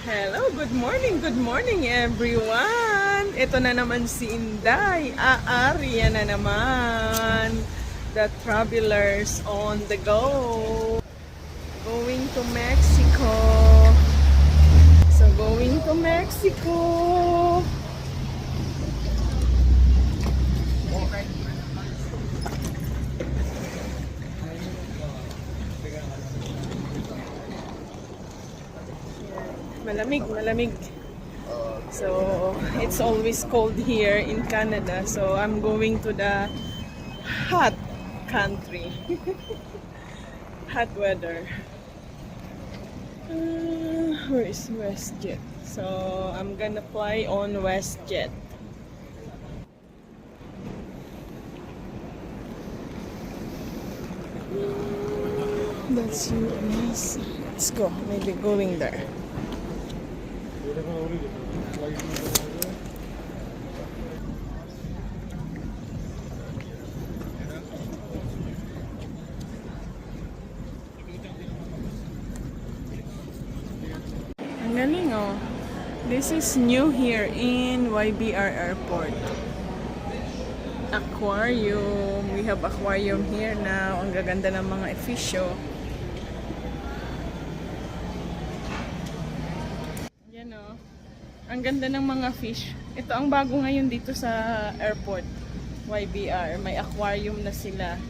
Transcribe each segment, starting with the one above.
Hello, good morning everyone! Ito na naman si Inday, aarya na naman. The travelers on the go. Going to Mexico. So going to Mexico. Malamig. So, it's always cold here in Canada. So, I'm going to the hot country. Hot weather. Where is WestJet? So, I'm gonna fly on WestJet. That's US. Let's go. Maybe going there. Ang galing oh. This is new here in YBR Airport. Aquarium. We have aquarium here now. Ang gaganda ng mga fish oh. Yan oh. Ang ganda ng mga fish. Ito ang bago ngayon dito sa airport. YBR. May aquarium na sila.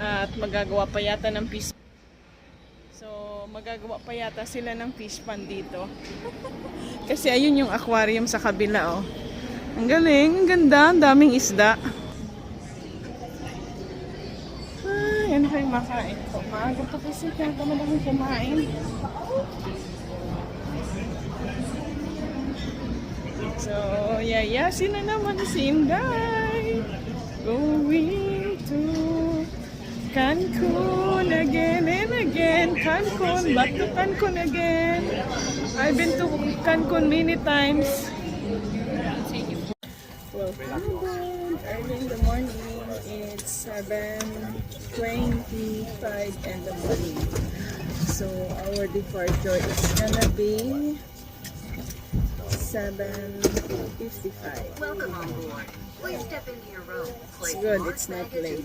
At magagawa pa yata ng fish. So, magagawa pa yata sila ng fish pan dito. Kasi ayun yung aquarium sa kabila oh. Ang galing, ang ganda, ang daming isda. Ay, ano kayo makain? Maaga pa kasi kaya naman akong kumain. So, yayasin na naman si Inday. Going to Cancun again and again. Cancun, back to Cancun again. I've been to Cancun many times. Welcome early in the morning. It's 7:25 in the morning. So our departure is gonna be 7:55. Welcome on board. Please step into your room. It's good, it's not late.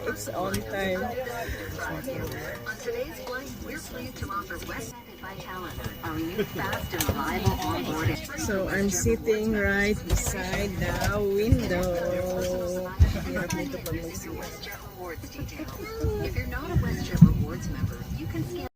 It's on time. On today's flight, we're pleased to offer Westjet by Talent, our new fast and reliable onboard. So I'm sitting right beside the window. Hirap nito pag mag-siya. WestJet Rewards details. If you're not a WestJet Rewards member, you can scan.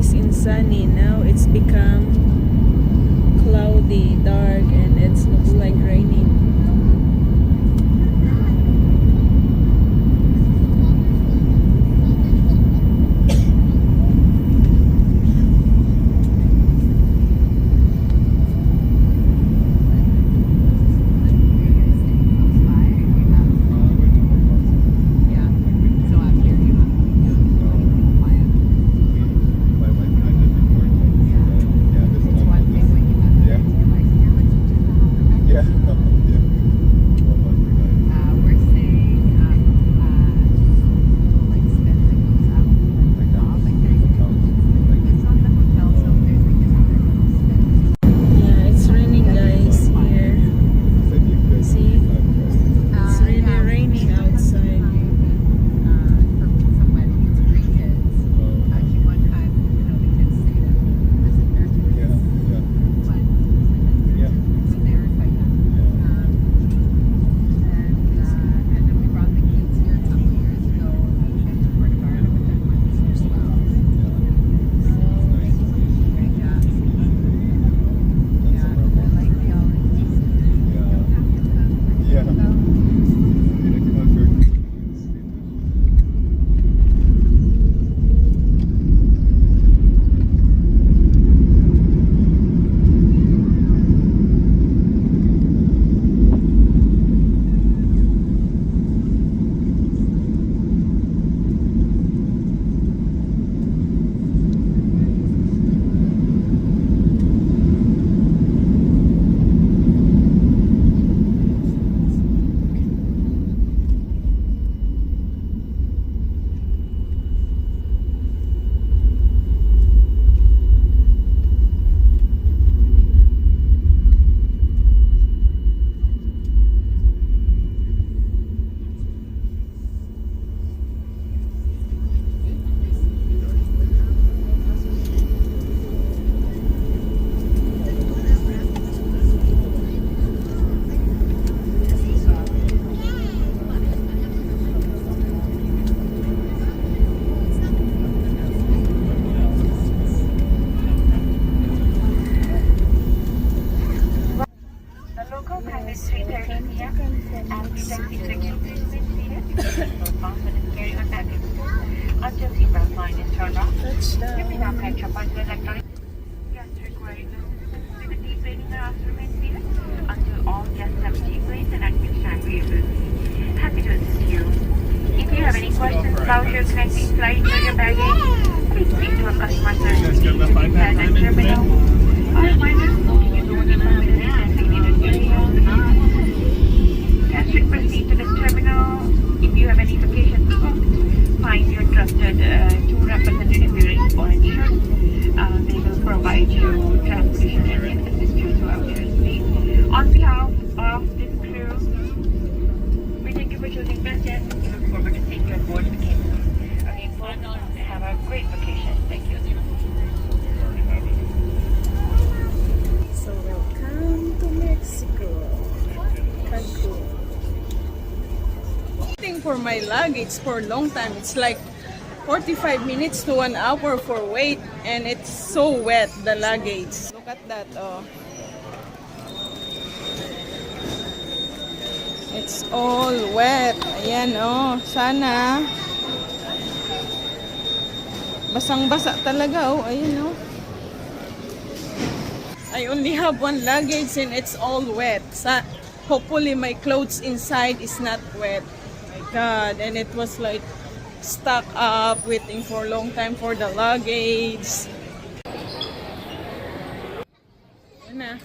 nice and sunny. Now it's become cloudy, dark, and it's looks like raining. Yeah, it's raining, guys, here. See? It's really raining outside. The local time is 3:30 p.m. and we thank you for confidence carrying on baggage until seatbelt line is turned off. You may now catch up on your electronic guests requiring assistance with the deplaning or remain seated until all guests have deplanes and active time waivers. Happy to assist you. If you have any questions about your connecting flight or your baggage, please speak to a customer service team to be at the terminal. Our reminders smoking is only permitted in designated areas. Guests should proceed to the terminal. If you have any vacations booked, find your trusted tour representative during or insurance. They will provide you transportation and can assist you throughout your stay. On behalf of this crew, we thank you for choosing BestJet. We look forward to seeing you on board the Kingston. Again, folks, have a great vacation. Thank you. So welcome to Mexico, Cancun. Waiting for my luggage for a long time. It's like 45 minutes to 1 hour for wait, and it's so wet, the luggage. Look at that, oh. It's all wet. Ayan, oh. Sana. Basang-basa talaga, oh. Ayan, oh. I only have one luggage and it's all wet. Hopefully my clothes inside is not wet. My God. And it was like stuck up, waiting for a long time for the luggage. Ayan na.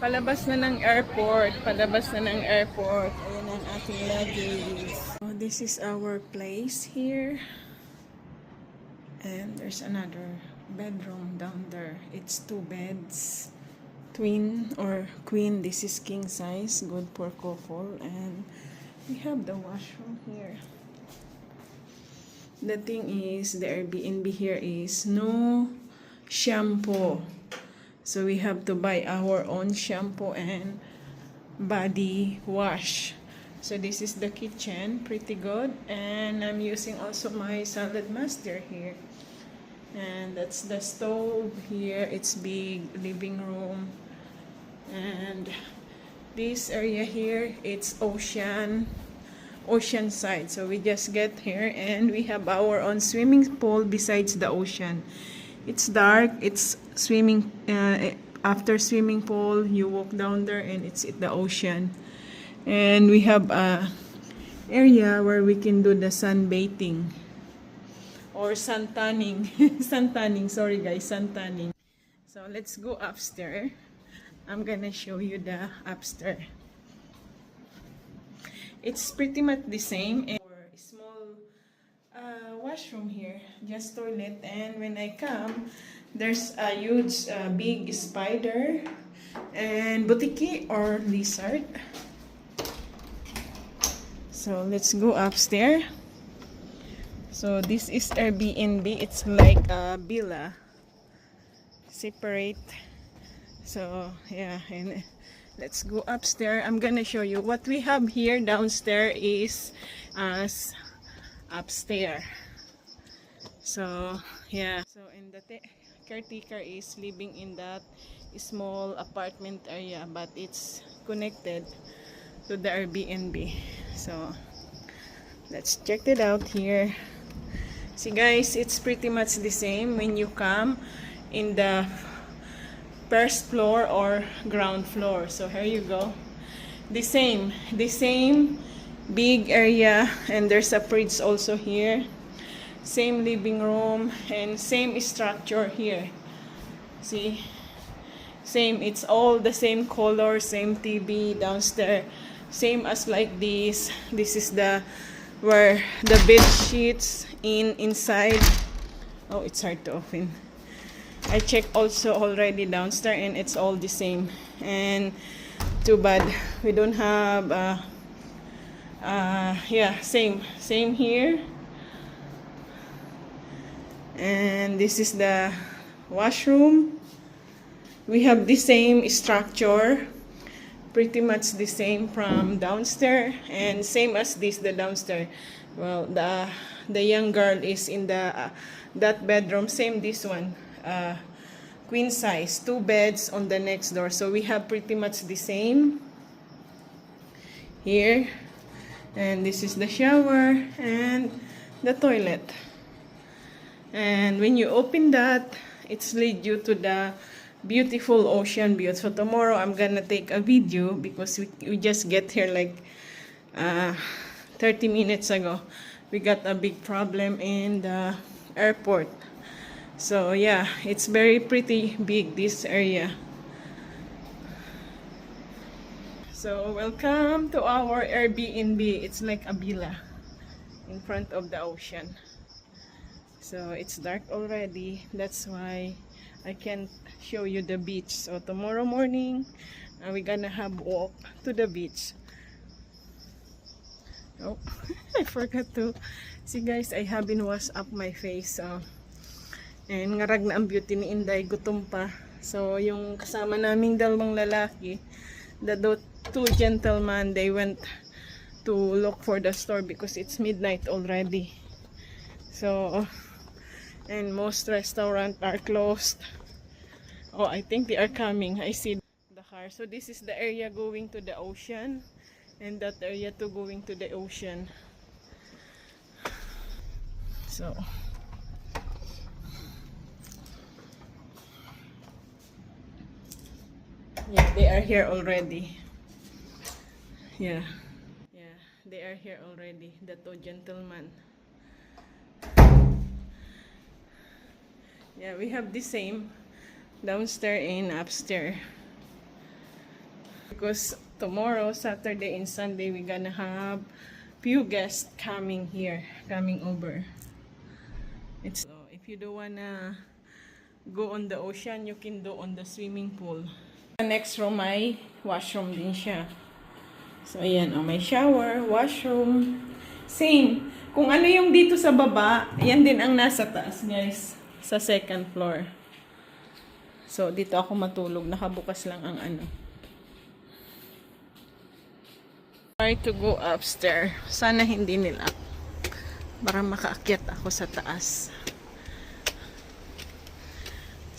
Palabas na ng airport. Palabas na ng airport. Ayan ang ating luggage. Oh, this is our place here. And there's another bedroom down there. It's 2 beds. Twin or queen. This is king size. Good for couple. And we have the washroom here. The thing is, the Airbnb here is no shampoo. So we have to buy our own shampoo and body wash. So this is the kitchen, pretty good. And I'm using also my salad master here. And that's the stove here. It's big living room. And this area here, it's ocean side. So we just get here and we have our own swimming pool besides the ocean. It's dark. It's swimming. After swimming pool, you walk down there and it's at the ocean. And we have a area where we can do the sunbathing or sun tanning. Sun tanning. Sorry guys, sun tanning. So let's go upstairs. I'm gonna show you the upstairs. It's pretty much the same. Or small washroom here, just toilet. And when I come, there's a huge big spider and butiki or lizard. So let's go upstairs. So this is Airbnb. It's like a villa, separate. So yeah, and let's go upstairs. I'm gonna show you what we have here. Downstairs is upstairs. So yeah, so and the caretaker is living in that small apartment area, but it's connected to the Airbnb. So let's check it out here. See guys, it's pretty much the same when you come in the first floor or ground floor. So here you go. The same big area, and there's a fridge also here. Same living room and same structure here. See? Same, it's all the same color, same TV downstairs. Same as like this. This is the where the bed sheets inside. Oh, it's hard to open. I checked also already downstairs and it's all the same. And too bad we don't have yeah, same here. And this is the washroom. We have the same structure, pretty much the same from downstairs, and same as this, the downstairs. Well, the young girl is in the that bedroom. Same this one, queen size, 2 beds on the next door. So we have pretty much the same here. And this is the shower and the toilet. And when you open that, it's lead you to the beautiful ocean view. So tomorrow I'm gonna take a video because we just get here like 30 minutes ago. We got a big problem in the airport. So yeah, it's very pretty big, this area. So welcome to our Airbnb. It's like a villa in front of the ocean. So it's dark already. That's why I can't show you the beach. So tomorrow morning, we're gonna have walk to the beach. Oh, I forgot to. See guys, I haven't washed up my face. And ngarag na ang beauty ni Inday, gutom pa. So yung kasama naming dalawang lalaki, the two gentlemen, they went to look for the store because it's midnight already. So, and most restaurants are closed. Oh, I think they are coming. I see the car. So this is the area going to the ocean, and that area too going to the ocean. So yeah, they are here already. Yeah, they are here already, the two gentlemen. Yeah, we have the same downstairs and upstairs. Because tomorrow, Saturday and Sunday, we're gonna have few guests coming here, coming over. So if you don't wanna go on the ocean, you can do on the swimming pool. The next room may washroom din siya. So ayan, may shower, washroom. Same. Kung ano yung dito sa baba, yan din ang nasa taas, guys. Sa second floor. So dito ako matulog. Nakabukas lang ang ano. Try to go upstairs. Sana hindi nila. Para makaakyat ako sa taas.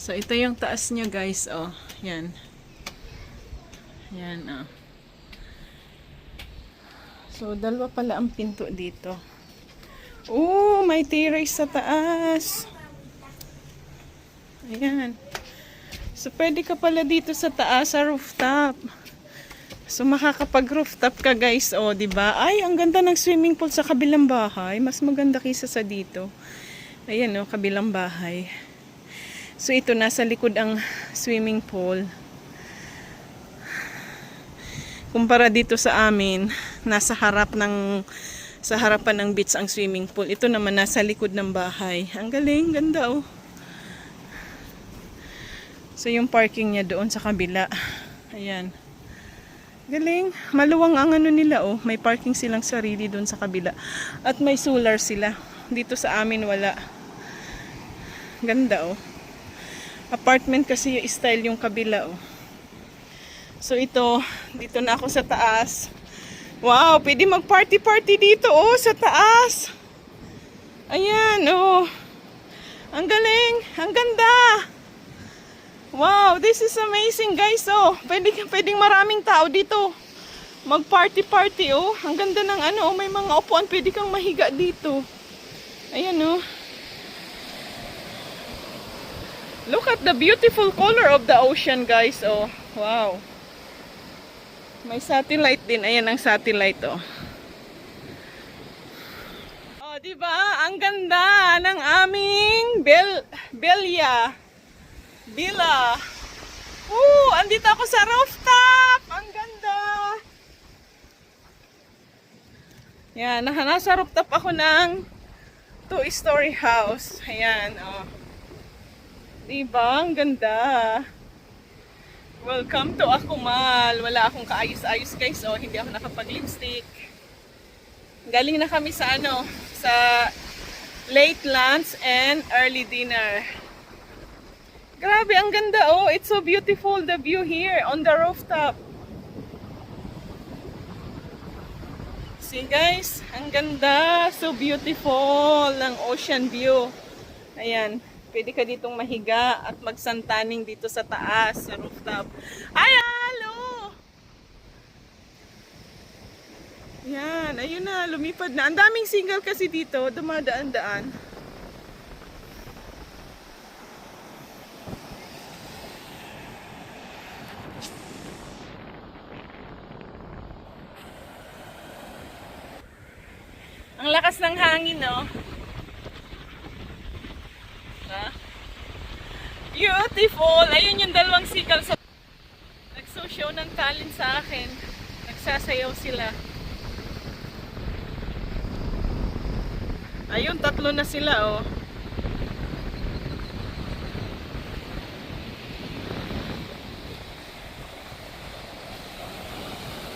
So, ito yung taas niya, guys. Oh, yan. Yan, oh. So, dalawa pala ang pinto dito. Oh, may terrace sa taas. Ayan. So, pwede ka pala dito sa taas, sa rooftop. So, makakapag-rooftop ka, guys. O, diba? Ay, ang ganda ng swimming pool sa kabilang bahay. Mas maganda kaysa sa dito. Ayan, o, kabilang bahay. So, ito, nasa likod ang swimming pool. Kumpara dito sa amin, nasa sa harapan ng beach ang swimming pool. Ito naman, nasa likod ng bahay. Ang galing, ganda, oh. So, yung parking niya doon sa kabila. Ayan. Galing. Maluwang ang ano nila, oh. May parking silang sarili doon sa kabila. At may solar sila. Dito sa amin, wala. Ganda, oh. Apartment kasi yung style yung kabila, oh. So, ito. Dito na ako sa taas. Wow, pwede mag-party-party dito, oh, sa taas. Ayan, oh. Ang galing. Ang ganda. Wow, this is amazing, guys. Oh, pwedeng maraming tao dito. Mag-party-party, oh. Ang ganda ng ano, oh, may mga upuan, pwede kang mahiga dito. Ayan, oh. Look at the beautiful color of the ocean, guys. Oh, wow. May satellite din. Ayan ang satellite, oh. Oh, di ba? Ang ganda ng aming Villa. Andito ako sa rooftop. Ang ganda. Yan, nasa rooftop ako ng 2-story house. Ayan, oh. Diba? Ang ganda. Welcome to Akumal. Wala akong kaayos-ayos, guys. Oh, hindi ako nakapag-lipstick. Galing na kami sa sa late lunch and early dinner. Grabe, ang ganda, oh. It's so beautiful, the view here on the rooftop. See, guys, ang ganda. So beautiful ng ocean view. Ayan, pwede ka ditong mahiga at magsantaning dito sa taas, sa rooftop. Ay, hello! Yan, ayun na, lumipad na. Ang daming single kasi dito, dumadaan-daan. Ang lakas ng hangin, no? Ha? Beautiful! Ayun yung dalawang seagull sa... Nagso-show ng talent sa akin. Nagsasayaw sila. Ayun, 3 na sila, oh.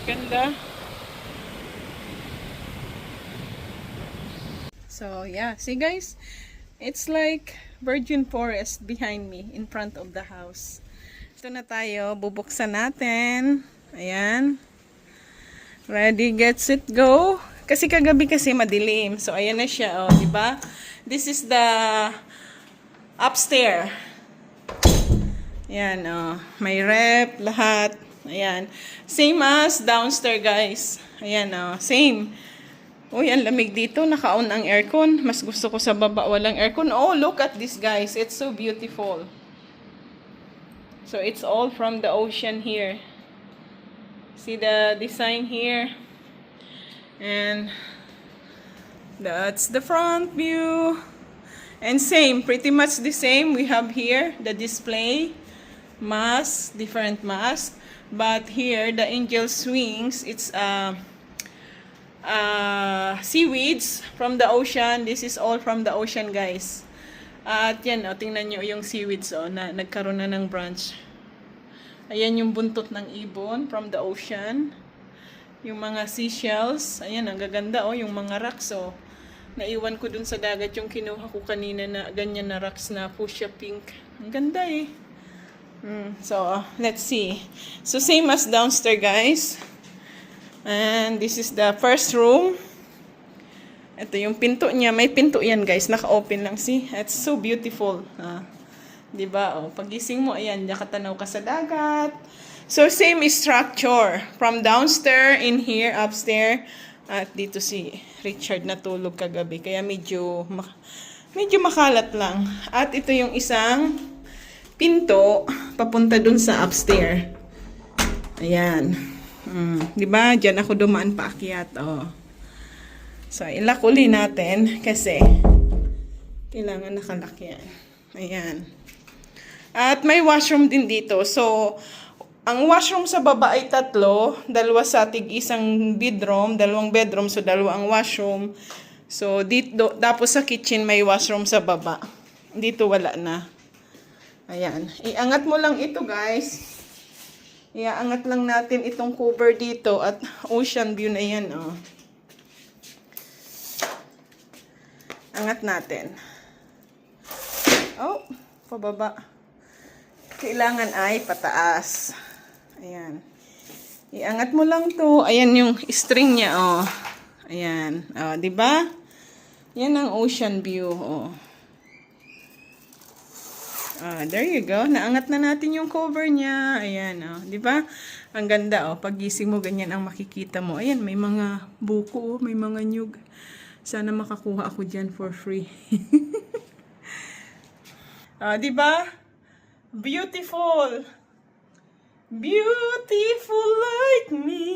Ganda. So, yeah. See, guys? It's like virgin forest behind me, in front of the house. Ito na tayo. Bubuksan natin. Ayan. Ready, get, set, go. Kasi kagabi kasi madilim. So, ayan na siya, oh. Diba? This is the upstairs. Ayan, oh. May rep, lahat. Ayan. Same as downstairs, guys. Ayan, oh. Same. Uy, ang lamig dito. Naka-on ang aircon. Mas gusto ko sa baba walang aircon. Oh, look at this, guys. It's so beautiful. So, it's all from the ocean here. See the design here? And that's the front view. And same, pretty much the same. We have here the display. Mask, different mask. But here, the angel's wings, it's seaweeds from the ocean. This is all from the ocean, guys. At yan, oh, tingnan nyo yung seaweeds, oh, na nagkaroon na ng branch. Ayan yung buntot ng ibon from the ocean. Yung mga seashells, ayan, ang gaganda, oh, yung mga rocks, oh. Naiwan ko dun sa dagat yung kinuha ko kanina na ganyan na rocks na fuchsia pink. Ang ganda, eh. So, let's see. So, same as downstairs, guys. And this is the first room. Ito yung pinto niya. May pinto yan, guys. Naka-open lang. See? It's so beautiful. Diba? O, pagising mo, ayan, nakatanaw ka sa dagat. So, same structure. From downstairs, in here, upstairs. At dito si Richard natulog kagabi. Kaya medyo makalat lang. At ito yung isang pinto papunta dun sa upstairs. Ayan. Diba? Diyan ako dumaan paakyat. Oh. So, ilak uli natin kasi kailangan nakalak yan. Ayan. At may washroom din dito. So, ang washroom sa baba ay 3. 2 sa tig-isang bedroom. 2 bedroom. So, 2 ang washroom. So, dito, tapos sa kitchen may washroom sa baba. Dito wala na. Ayan. Iangat mo lang ito, guys. Iaangat lang natin itong cover dito at ocean view na yan, oh. Angat natin. Oh, pababa. Kailangan ay pataas. Ayan. Iangat mo lang to. Ayan yung string niya, oh. Ayan. Oh, 'di ba? Yan ang ocean view, oh. There you go. Naangat na natin yung cover niya. Ayan, oh. 'Di ba? Ang ganda, oh. Paggising mo, ganyan ang makikita mo. Ayan, may mga buko, oh. May mga nyug. Sana makakuha ako dyan for free. 'Di ba? Beautiful. Beautiful like me.